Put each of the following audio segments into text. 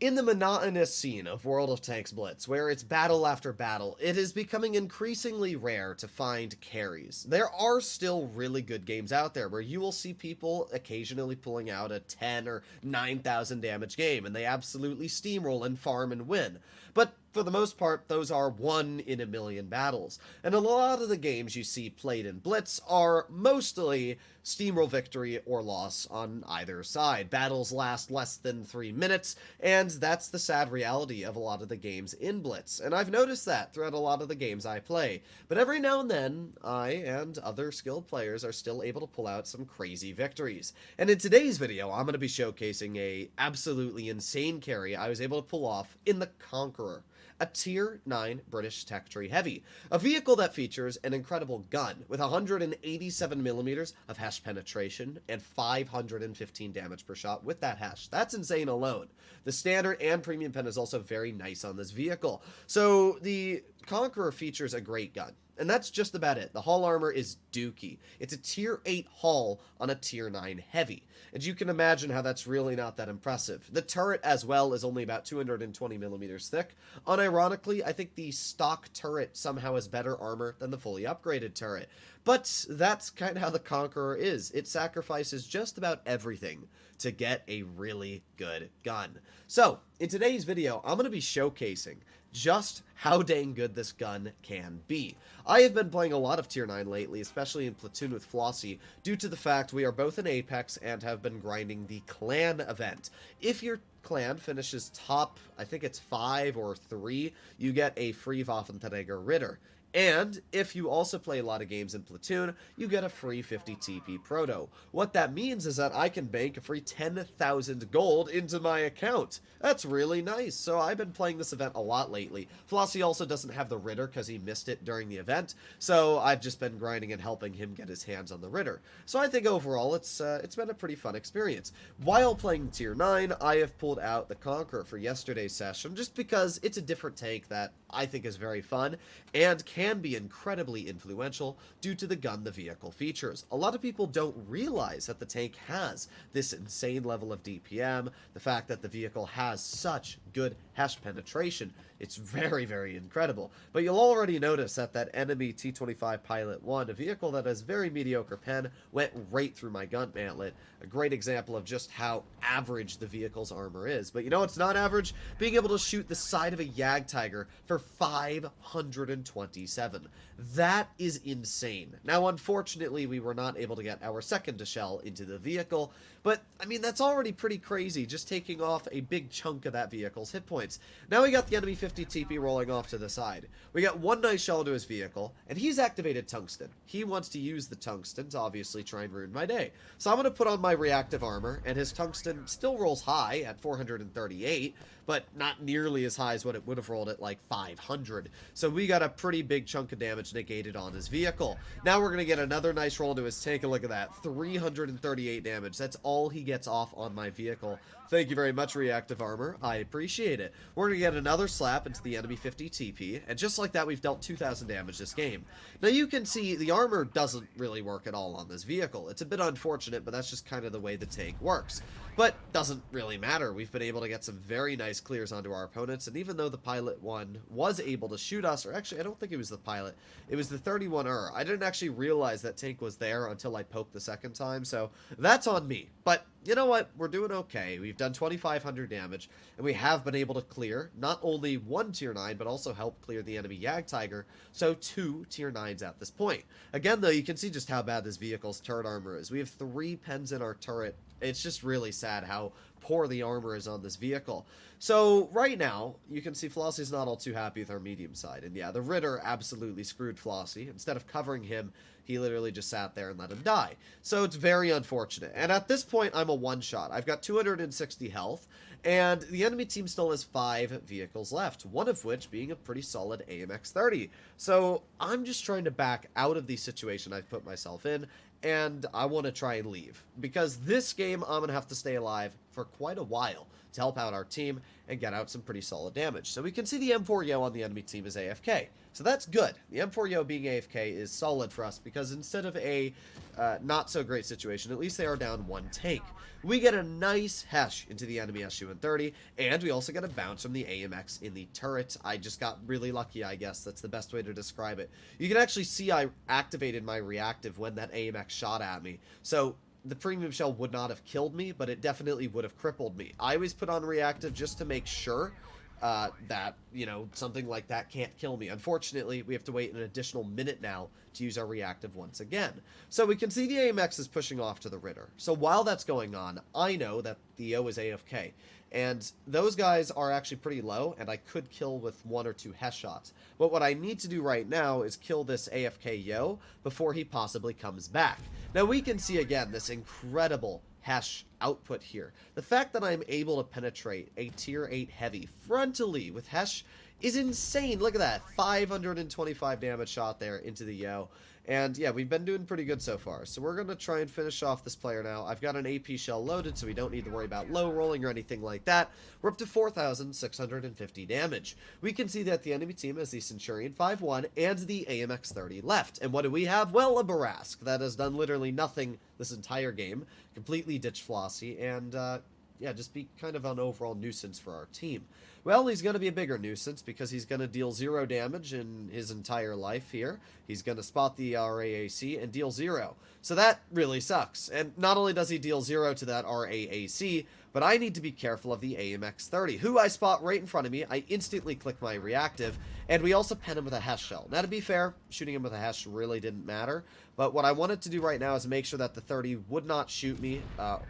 In the monotonous scene of World of Tanks Blitz, where it's battle after battle, it is becoming increasingly rare to find carries. There are still really good games out there where you will see people occasionally pulling out a 10 or 9,000 damage game, and they absolutely steamroll and farm and win. But for the most part, those are one in a million battles. And a lot of the games you see played in Blitz are mostly steamroll victory or loss on either side. Battles last less than 3 minutes, and that's the sad reality of a lot of the games in Blitz. And I've noticed that throughout a lot of the games I play. But every now and then, I and other skilled players are still able to pull out some crazy victories. And in today's video, I'm going to be showcasing a absolutely insane carry I was able to pull off in the Conqueror, a Tier 9 British Tech Tree Heavy, a vehicle that features an incredible gun with 187mm of hash penetration and 515 damage per shot with that hash. That's insane alone. The standard and premium pen is also very nice on this vehicle. So the Conqueror features a great gun. And that's just about it. The hull armor is dookie. It's a tier 8 hull on a tier 9 heavy. And you can imagine how that's really not that impressive. The turret as well is only about 220mm thick. Unironically, I think the stock turret somehow has better armor than the fully upgraded turret. But that's kind of how the Conqueror is. It sacrifices just about everything to get a really good gun. So, in today's video, I'm going to be showcasing just how dang good this gun can be. I have been playing a lot of Tier 9 lately, especially in Platoon with Flossie, due to the fact we are both in Apex and have been grinding the clan event. If your clan finishes top, I think it's 5 or 3, you get a free Waffenträger Ritter. And if you also play a lot of games in Platoon, you get a free 50 TP Proto. What that means is that I can bank a free 10,000 gold into my account. That's really nice. So I've been playing this event a lot lately. Flossie also doesn't have the Ritter because he missed it during the event. So I've just been grinding and helping him get his hands on the Ritter. So I think overall it's been a pretty fun experience. While playing Tier 9, I have pulled out the Conqueror for yesterday's session just because it's a different tank that I think is very fun and can be incredibly influential due to the gun the vehicle features. A lot of people don't realize that the tank has this insane level of DPM, the fact that the vehicle has such good hash penetration. It's very, very incredible. But you'll already notice that that enemy T-25 Pilot 1, a vehicle that has very mediocre pen, went right through my gun mantlet. A great example of just how average the vehicle's armor is. But you know what's not average? Being able to shoot the side of a Jagdtiger for 527. That is insane. Now, unfortunately, we were not able to get our second shell into the vehicle, but, I mean, that's already pretty crazy, just taking off a big chunk of that vehicle's hit points. Now we got the enemy 50 TP rolling off to the side. We got one nice shell to his vehicle, and he's activated Tungsten. He wants to use the Tungsten to obviously try and ruin my day. So I'm going to put on my reactive armor, and his Tungsten still rolls high at 438, but not nearly as high as what it would have rolled at like 500. So we got a pretty big chunk of damage negated on his vehicle. Now we're going to get another nice roll to his tank. Look at that, 338 damage. That's all he gets off on my vehicle. Thank you very much, reactive armor. I appreciate it. We're going to get another slap into the enemy 50 TP, and just like that, we've dealt 2,000 damage this game. Now you can see the armor doesn't really work at all on this vehicle. It's a bit unfortunate, but that's just kind of the way the tank works. But doesn't really matter. We've been able to get some very nice clears onto our opponents, and even though the Pilot 1 was able to shoot us, or actually I don't think it was the Pilot, it was the 31er. I didn't actually realize that tank was there until I poked the second time, so that's on me. But you know what? We're doing okay. We've done 2,500 damage, and we have been able to clear not only one tier 9, but also help clear the enemy Jagdtiger, so 2 tier 9s at this point. Again, though, you can see just how bad this vehicle's turret armor is. We have 3 pens in our turret. It's just really sad how poor the armor is on this vehicle. So right now, you can see Flossie's not all too happy with our medium side. And yeah, the Ritter absolutely screwed Flossie. Instead of covering him, he literally just sat there and let him die. So it's very unfortunate. And at this point, I'm a one-shot. I've got 260 health, and the enemy team still has 5 vehicles left, one of which being a pretty solid AMX-30. So I'm just trying to back out of the situation I've put myself in, and I want to try and leave. Because this game, I'm going to have to stay alive for quite a while to help out our team and get out some pretty solid damage. So we can see the M4 Yo on the enemy team is AFK. So that's good. The M4 Yo being AFK is solid for us because instead of a not so great situation, at least they are down one tank. We get a nice hesh into the enemy SU-130, and we also get a bounce from the AMX in the turret. I just got really lucky, I guess. That's the best way to describe it. You can actually see I activated my reactive when that AMX shot at me. So the premium shell would not have killed me, but it definitely would have crippled me. I always put on reactive just to make sure that, you know, something like that can't kill me. Unfortunately, we have to wait an additional minute now to use our reactive once again. So we can see the AMX is pushing off to the Ritter. So while that's going on, I know that the Yo is AFK. And those guys are actually pretty low, and I could kill with 1 or 2 hesh shots. But what I need to do right now is kill this AFK Yo before he possibly comes back. Now we can see again this incredible hesh output here. The fact that I'm able to penetrate a tier 8 heavy frontally with hesh is insane. Look at that, 525 damage shot there into the Yo. And yeah, we've been doing pretty good so far. So we're going to try and finish off this player now. I've got an AP shell loaded, so we don't need to worry about low rolling or anything like that. We're up to 4,650 damage. We can see that the enemy team has the Centurion 5-1 and the AMX 30 left. And what do we have? Well, a Barask that has done literally nothing this entire game. Completely ditched Flossie and yeah, just be kind of an overall nuisance for our team. Well, he's going to be a bigger nuisance because he's going to deal 0 damage in his entire life here. He's going to spot the RAAC and deal 0. So that really sucks. And not only does he deal 0 to that RAAC, but I need to be careful of the AMX 30, who I spot right in front of me. I instantly click my reactive, and we also pen him with a hesh shell. Now, to be fair, shooting him with a hesh really didn't matter, but what I wanted to do right now is make sure that the 30 would not shoot me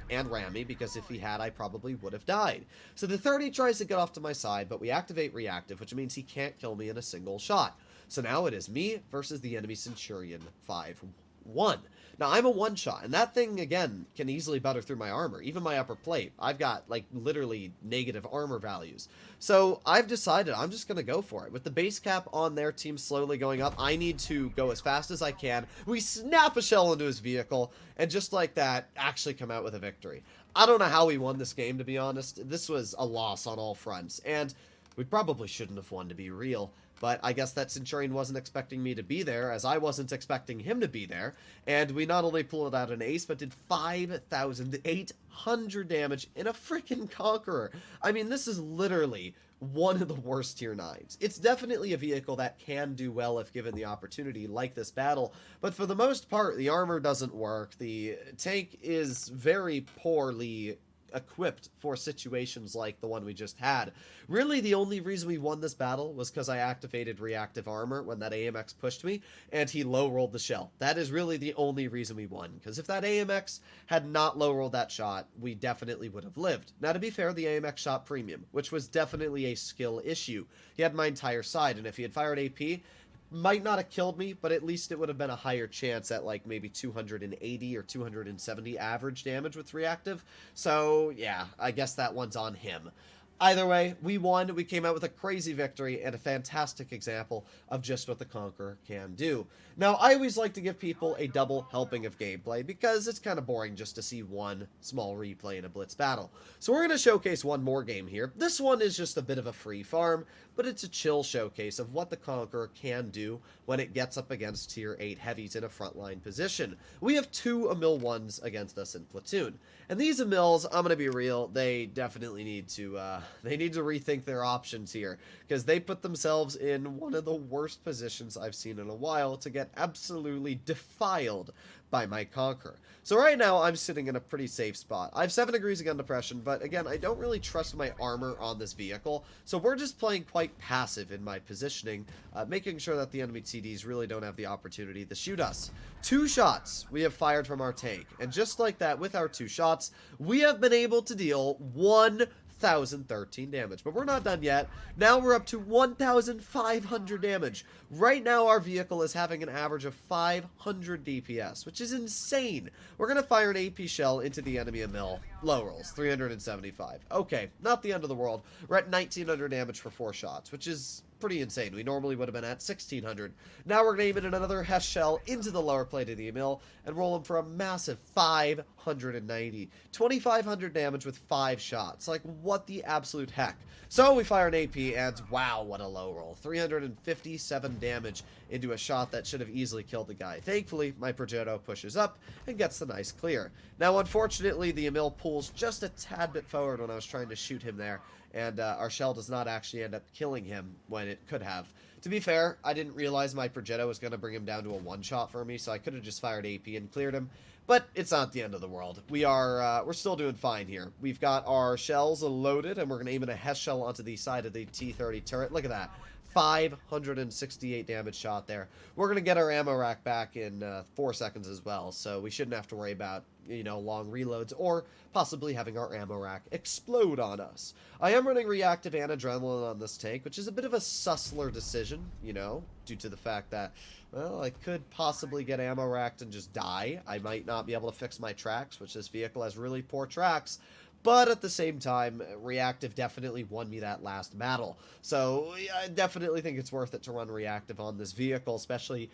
and ram me, because if he had, I probably would have died. So the 30 tries to get off to my side, but we activate reactive, which means he can't kill me in a single shot. So now it is me versus the enemy Centurion 5-1. Now, I'm a one-shot, and that thing, again, can easily butter through my armor, even my upper plate. I've got, like, literally negative armor values. So I've decided I'm just going to go for it. With the base cap on their team slowly going up, I need to go as fast as I can. We snap a shell into his vehicle, and just like that, actually come out with a victory. I don't know how we won this game, to be honest. This was a loss on all fronts, and we probably shouldn't have won, to be real. But I guess that Centurion wasn't expecting me to be there, as I wasn't expecting him to be there. And we not only pulled out an ace, but did 5,800 damage in a freaking Conqueror. I mean, this is literally one of the worst tier 9s. It's definitely a vehicle that can do well if given the opportunity, like this battle. But for the most part, the armor doesn't work. The tank is very poorly equipped for situations like the one we just had. Really, the only reason we won this battle was because I activated reactive armor when that AMX pushed me, and he low-rolled the shell. That is really the only reason we won, because if that AMX had not low-rolled that shot, we definitely would have lived. Now, to be fair, the AMX shot premium, which was definitely a skill issue. He had my entire side, and if he had fired AP, might not have killed me, but at least it would have been a higher chance at like maybe 280 or 270 average damage with reactive. So yeah, I guess that one's on him. Either way, we won. We came out with a crazy victory and a fantastic example of just what the Conqueror can do. Now, I always like to give people a double helping of gameplay because it's kind of boring just to see one small replay in a blitz battle. So we're going to showcase one more game here. This one is just a bit of a free farm, but it's a chill showcase of what the Conqueror can do when it gets up against tier 8 heavies in a frontline position. We have 2 Emil 1s against us in platoon. And these Emils, I'm going to be real, they definitely need to rethink their options here, because they put themselves in one of the worst positions I've seen in a while to get absolutely defiled by my Conqueror. So right now, I'm sitting in a pretty safe spot. I have 7 degrees of gun depression, but again, I don't really trust my armor on this vehicle, so we're just playing quite passive in my positioning, making sure that the enemy TDs really don't have the opportunity to shoot us. 2 shots we have fired from our tank, and just like that, with our 2 shots, we have been able to deal 1,013 damage. But we're not done yet. Now we're up to 1,500 damage. Right now our vehicle is having an average of 500 DPS, which is insane. We're going to fire an AP shell into the enemy Emil. Low rolls, 375. Okay, not the end of the world. We're at 1,900 damage for 4 shots, which is pretty insane. We normally would have been at 1600. Now we're going to aim in another Hess shell into the lower plate of the mill and roll him for a massive 590. 2500 damage with 5 shots. Like, what the absolute heck? So we fire an AP, and wow, what a low roll. 357 damage into a shot that should have easily killed the guy. Thankfully, my Progetto pushes up and gets the nice clear. Now, unfortunately, the Emil pulls just a tad bit forward when I was trying to shoot him there, and our shell does not actually end up killing him when it could have. To be fair, I didn't realize my Progetto was going to bring him down to a one-shot for me, so I could have just fired AP and cleared him. But it's not the end of the world. We're still doing fine here. We've got our shells loaded, and we're going to aim in a Hess shell onto the side of the T-30 turret. Look at that. 568 damage shot there. We're going to get our ammo rack back in 4 seconds as well, so we shouldn't have to worry about, you know, long reloads or possibly having our ammo rack explode on us. I am running reactive and adrenaline on this tank, which is a bit of a sussler decision, you know, due to the fact that, well, I could possibly get ammo racked and just die. I might not be able to fix my tracks, which this vehicle has really poor tracks. But at the same time, reactive definitely won me that last battle. So I definitely think it's worth it to run reactive on this vehicle, especially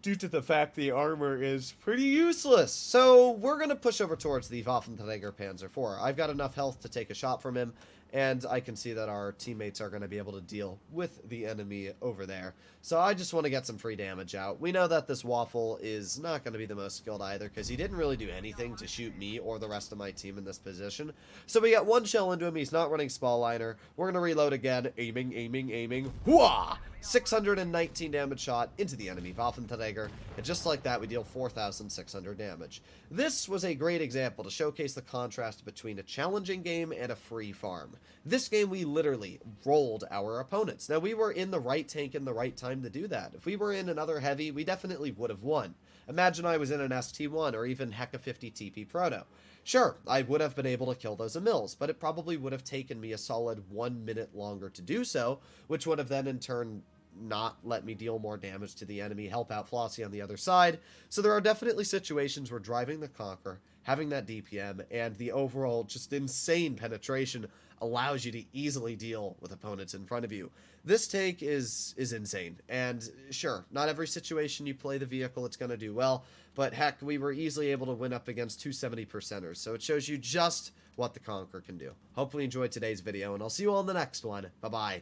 due to the fact the armor is pretty useless. So we're going to push over towards the Waffenträger Panzer IV. I've got enough health to take a shot from him, and I can see that our teammates are going to be able to deal with the enemy over there. So I just want to get some free damage out. We know that this Waffle is not going to be the most skilled either, because he didn't really do anything to shoot me or the rest of my team in this position. So we got one shell into him. He's not running Spall Liner. We're going to reload again. Aiming, aiming, aiming. Hooah! 619 damage shot into the enemy Waffenträger, and just like that, we deal 4,600 damage. This was a great example to showcase the contrast between a challenging game and a free farm. This game, we literally rolled our opponents. Now, we were in the right tank in the right time to do that. If we were in another heavy, we definitely would have won. Imagine I was in an ST1 or even Heka 50 TP Proto. Sure, I would have been able to kill those Emils, but it probably would have taken me a solid 1 minute longer to do so, which would have then in turn not let me deal more damage to the enemy, help out Flossie on the other side. So there are definitely situations where driving the Conqueror, having that DPM, and the overall just insane penetration allows you to easily deal with opponents in front of you. This tank is insane, and sure, not every situation you play the vehicle it's going to do well, but heck, we were easily able to win up against 270%ers, so it shows you just what the Conqueror can do. Hopefully you enjoyed today's video, and I'll see you all in the next one. Bye-bye.